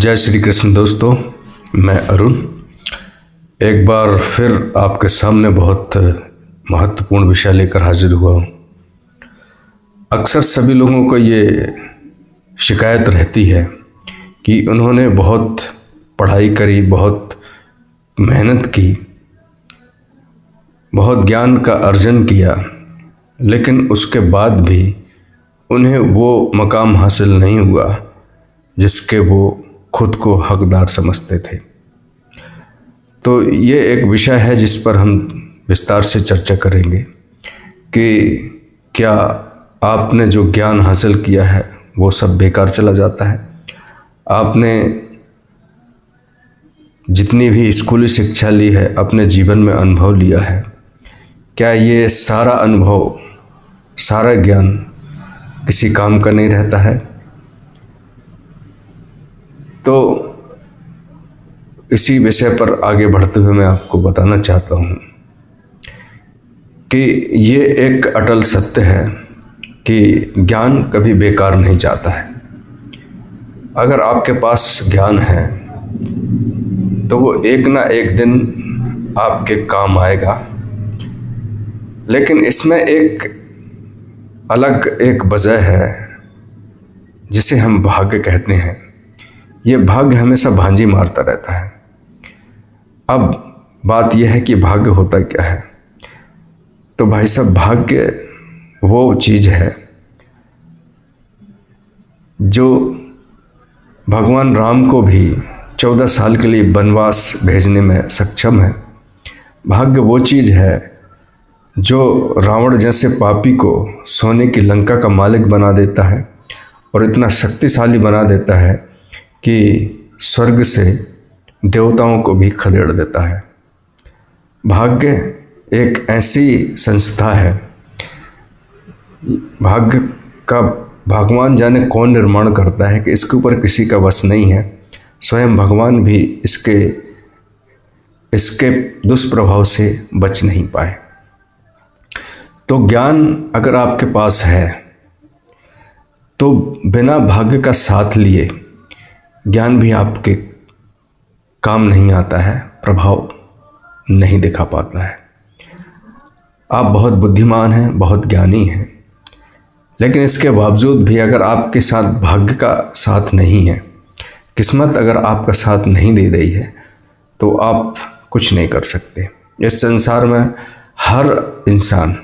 जय श्री कृष्ण दोस्तों, मैं अरुण एक बार फिर आपके सामने बहुत महत्वपूर्ण विषय लेकर हाजिर हुआ हूँ। अक्सर सभी लोगों को ये शिकायत रहती है कि उन्होंने बहुत पढ़ाई करी, बहुत मेहनत की, बहुत ज्ञान का अर्जन किया, लेकिन उसके बाद भी उन्हें वो मकाम हासिल नहीं हुआ जिसके वो खुद को हकदार समझते थे। तो ये एक विषय है जिस पर हम विस्तार से चर्चा करेंगे कि क्या आपने जो ज्ञान हासिल किया है वो सब बेकार चला जाता है। आपने जितनी भी स्कूली शिक्षा ली है, अपने जीवन में अनुभव लिया है, क्या ये सारा अनुभव, सारा ज्ञान किसी काम का नहीं रहता है। तो इसी विषय पर आगे बढ़ते हुए मैं आपको बताना चाहता हूँ कि ये एक अटल सत्य है कि ज्ञान कभी बेकार नहीं जाता है। अगर आपके पास ज्ञान है तो वो एक ना एक दिन आपके काम आएगा, लेकिन इसमें एक अलग एक वजह है जिसे हम भाग्य कहते हैं। ये भाग्य हमेशा भांजी मारता रहता है। अब बात यह है कि भाग्य होता क्या है। तो भाई साहब, भाग्य वो चीज़ है जो भगवान राम को भी 14 साल के लिए वनवास भेजने में सक्षम है। भाग्य वो चीज़ है जो रावण जैसे पापी को सोने की लंका का मालिक बना देता है और इतना शक्तिशाली बना देता है कि स्वर्ग से देवताओं को भी खदेड़ देता है। भाग्य एक ऐसी संस्था है, भाग्य का भगवान जाने कौन निर्माण करता है कि इसके ऊपर किसी का वश नहीं है। स्वयं भगवान भी इसके दुष्प्रभाव से बच नहीं पाए। तो ज्ञान अगर आपके पास है तो बिना भाग्य का साथ लिए ज्ञान भी आपके काम नहीं आता है, प्रभाव नहीं दिखा पाता है। आप बहुत बुद्धिमान हैं, बहुत ज्ञानी हैं, लेकिन इसके बावजूद भी अगर आपके साथ भाग्य का साथ नहीं है, किस्मत अगर आपका साथ नहीं दे रही है, तो आप कुछ नहीं कर सकते। इस संसार में हर इंसान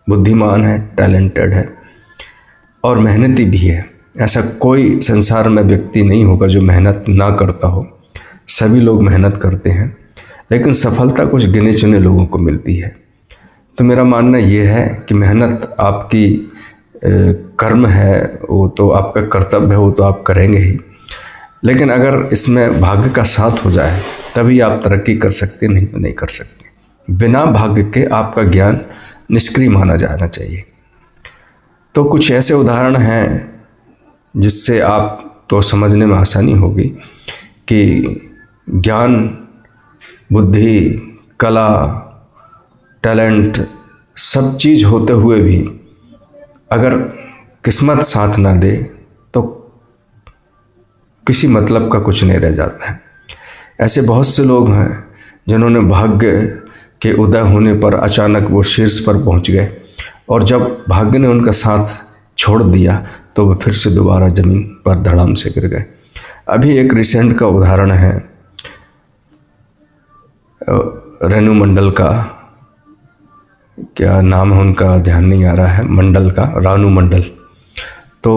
बुद्धिमान है, टैलेंटेड है और मेहनती भी है। ऐसा कोई संसार में व्यक्ति नहीं होगा जो मेहनत ना करता हो। सभी लोग मेहनत करते हैं, लेकिन सफलता कुछ गिने चुने लोगों को मिलती है। तो मेरा मानना ये है कि मेहनत आपकी कर्म है, वो तो आपका कर्तव्य है, वो तो आप करेंगे ही, लेकिन अगर इसमें भाग्य का साथ हो जाए तभी आप तरक्की कर सकते, नहीं तो नहीं कर सकते। बिना भाग्य के आपका ज्ञान निष्क्रिय माना जाना चाहिए। तो कुछ ऐसे उदाहरण हैं जिससे आपको समझने में आसानी होगी कि ज्ञान, बुद्धि, कला, टैलेंट सब चीज़ होते हुए भी अगर किस्मत साथ ना दे तो किसी मतलब का कुछ नहीं रह जाता है। ऐसे बहुत से लोग हैं जिन्होंने भाग्य के उदय होने पर अचानक वो शीर्ष पर पहुंच गए, और जब भाग्य ने उनका साथ छोड़ दिया तो वो फिर से दोबारा ज़मीन पर धड़ाम से गिर गए। अभी एक रिसेंट का उदाहरण है रेणु मंडल का, क्या नाम है उनका ध्यान नहीं आ रहा है, मंडल का, रानू मंडल। तो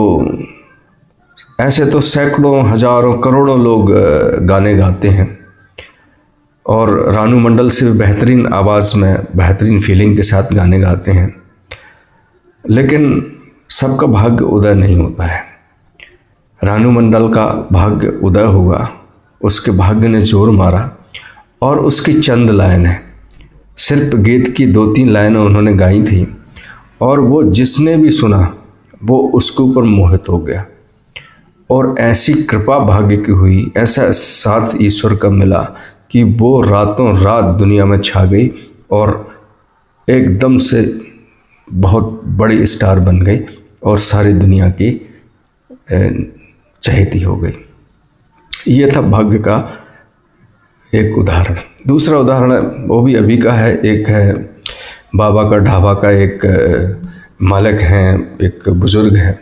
ऐसे तो सैकड़ों, हजारों, करोड़ों लोग गाने गाते हैं और रानू मंडल से बेहतरीन आवाज़ में, बेहतरीन फीलिंग के साथ गाने गाते हैं, लेकिन सबका भाग्य उदय नहीं होता है। रानू मंडल का भाग्य उदय हुआ, उसके भाग्य ने जोर मारा और उसकी चंद लाइनें, सिर्फ गीत की 2-3 लाइनें उन्होंने गाई थी, और वो जिसने भी सुना वो उसके ऊपर मोहित हो गया। और ऐसी कृपा भाग्य की हुई, ऐसा साथ ईश्वर का मिला कि वो रातों रात दुनिया में छा गई और एकदम से बहुत बड़ी स्टार बन गई और सारी दुनिया की चहेती हो गई। ये था भाग्य का एक उदाहरण। दूसरा उदाहरण वो भी अभी का है। एक है बाबा का ढाबा का एक मालिक हैं, एक बुज़ुर्ग हैं।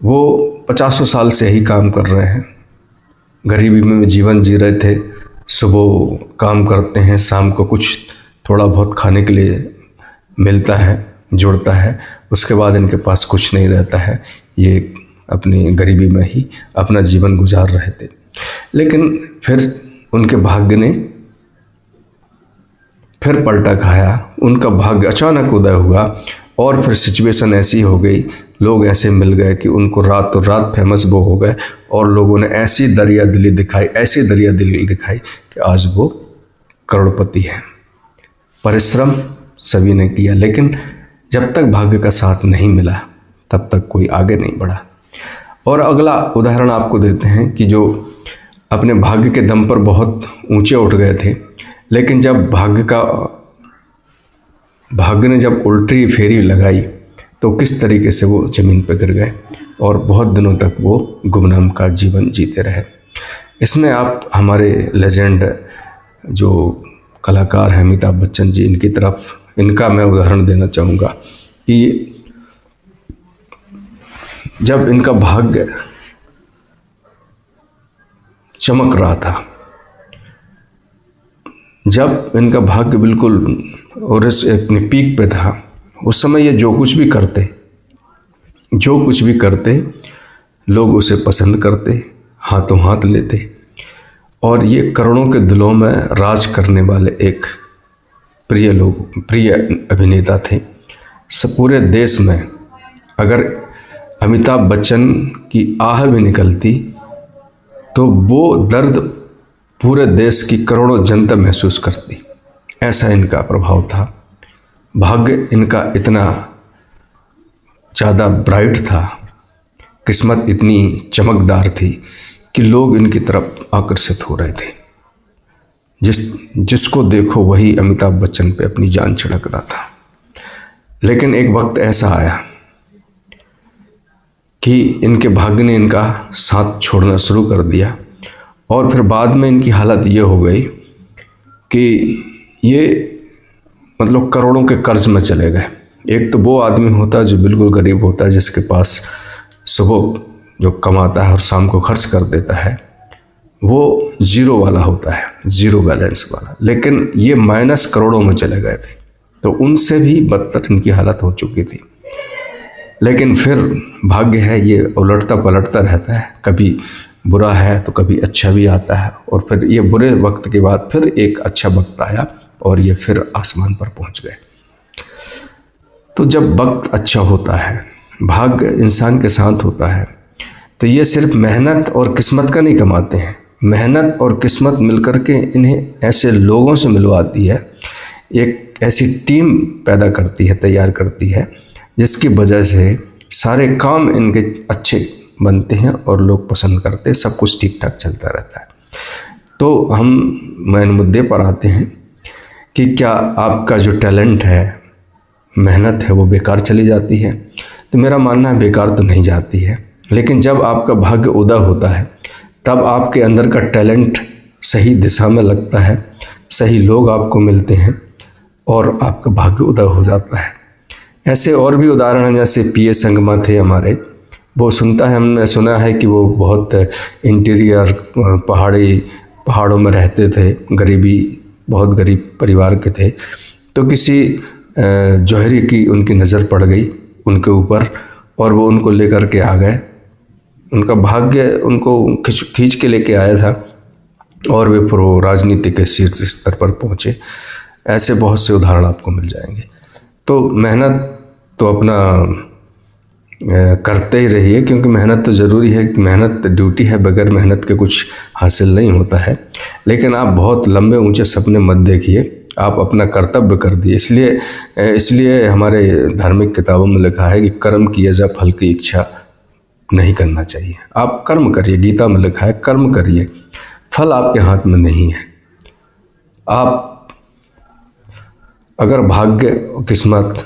वो 50 साल से ही काम कर रहे हैं, गरीबी में जीवन जी रहे थे। सुबह काम करते हैं, शाम को कुछ थोड़ा बहुत खाने के लिए मिलता है, जुड़ता है, उसके बाद इनके पास कुछ नहीं रहता है। ये अपनी गरीबी में ही अपना जीवन गुजार रहे थे। लेकिन फिर उनके भाग्य ने फिर पलटा खाया। उनका भाग्य अचानक उदय हुआ और फिर सिचुएशन ऐसी हो गई, लोग ऐसे मिल गए कि उनको रातों रात फेमस वो हो गए और लोगों ने ऐसी दरिया दिली दिखाई, ऐसी दरिया दिली दिखाई कि आज वो करोड़पति हैं। परिश्रम सभी ने किया, लेकिन जब तक भाग्य का साथ नहीं मिला तब तक कोई आगे नहीं बढ़ा। और अगला उदाहरण आपको देते हैं कि जो अपने भाग्य के दम पर बहुत ऊंचे उठ गए थे, लेकिन जब भाग्य ने जब उल्टी फेरी लगाई तो किस तरीके से वो ज़मीन पर गिर गए और बहुत दिनों तक वो गुमनाम का जीवन जीते रहे। इसमें आप हमारे लेजेंड जो कलाकार हैं अमिताभ बच्चन जी, इनका मैं उदाहरण देना चाहूँगा कि जब इनका भाग्य चमक रहा था, जब इनका भाग्य बिल्कुल और इस अपनी पीक पे था, उस समय ये जो कुछ भी करते लोग उसे पसंद करते, हाथों हाथ लेते और ये करोड़ों के दिलों में राज करने वाले एक प्रिय अभिनेता थे। पूरे देश में अगर अमिताभ बच्चन की आह भी निकलती तो वो दर्द पूरे देश की करोड़ों जनता महसूस करती। ऐसा इनका प्रभाव था। भाग्य इनका इतना ज़्यादा ब्राइट था, किस्मत इतनी चमकदार थी कि लोग इनकी तरफ आकर्षित हो रहे थे। जिसको देखो वही अमिताभ बच्चन पे अपनी जान छिड़क रहा था। लेकिन एक वक्त ऐसा आया कि इनके भाग्य ने इनका साथ छोड़ना शुरू कर दिया और फिर बाद में इनकी हालत ये हो गई कि ये मतलब करोड़ों के कर्ज में चले गए। एक तो वो आदमी होता है जो बिल्कुल गरीब होता है, जिसके पास सुबह जो कमाता है और शाम को खर्च कर देता है, वो जीरो वाला होता है, जीरो बैलेंस वाला। लेकिन ये माइनस करोड़ों में चले गए थे, तो उनसे भी बदतर इनकी हालत हो चुकी थी। लेकिन फिर भाग्य है, ये उलटता पलटता रहता है, कभी बुरा है तो कभी अच्छा भी आता है और फिर ये बुरे वक्त के बाद फिर एक अच्छा वक्त आया और ये फिर आसमान पर पहुंच गए। तो जब वक्त अच्छा होता है, भाग्य इंसान के साथ होता है, तो ये सिर्फ मेहनत और किस्मत का नहीं कमाते हैं। मेहनत और किस्मत मिलकर के इन्हें ऐसे लोगों से मिलवाती है, एक ऐसी टीम पैदा करती है, तैयार करती है, जिसकी वजह से सारे काम इनके अच्छे बनते हैं और लोग पसंद करते हैं, सब कुछ ठीक ठाक चलता रहता है। तो हम मेन मुद्दे पर आते हैं कि क्या आपका जो टैलेंट है, मेहनत है, वो बेकार चली जाती है? तो मेरा मानना है बेकार तो नहीं जाती है, लेकिन जब आपका भाग्य उदय होता है तब आपके अंदर का टैलेंट सही दिशा में लगता है, सही लोग आपको मिलते हैं और आपका भाग्य उदय हो जाता है। ऐसे और भी उदाहरण हैं, जैसे पीए संगमा थे हमारे, वो हमने सुना है कि वो बहुत इंटीरियर पहाड़ों में रहते थे, बहुत गरीब परिवार के थे। तो किसी जौहरी की उनकी नज़र पड़ गई उनके ऊपर और वो उनको लेकर के आ गए। उनका भाग्य उनको खींच के लेके आया था और वे फिर राजनीति के शीर्ष स्तर पर पहुँचे। ऐसे बहुत से उदाहरण आपको मिल जाएंगे। तो मेहनत तो अपना करते ही रहिए, क्योंकि मेहनत तो ज़रूरी है, मेहनत ड्यूटी है, बगैर मेहनत के कुछ हासिल नहीं होता है। लेकिन आप बहुत लंबे ऊंचे सपने मत देखिए, आप अपना कर्तव्य कर दिए। इसलिए हमारे धार्मिक किताबों में लिखा है कि कर्म किए जा फल की इच्छा नहीं करना चाहिए। आप कर्म करिए, गीता में लिखा है कर्म करिए, फल आपके हाथ में नहीं है। आप अगर भाग्य किस्मत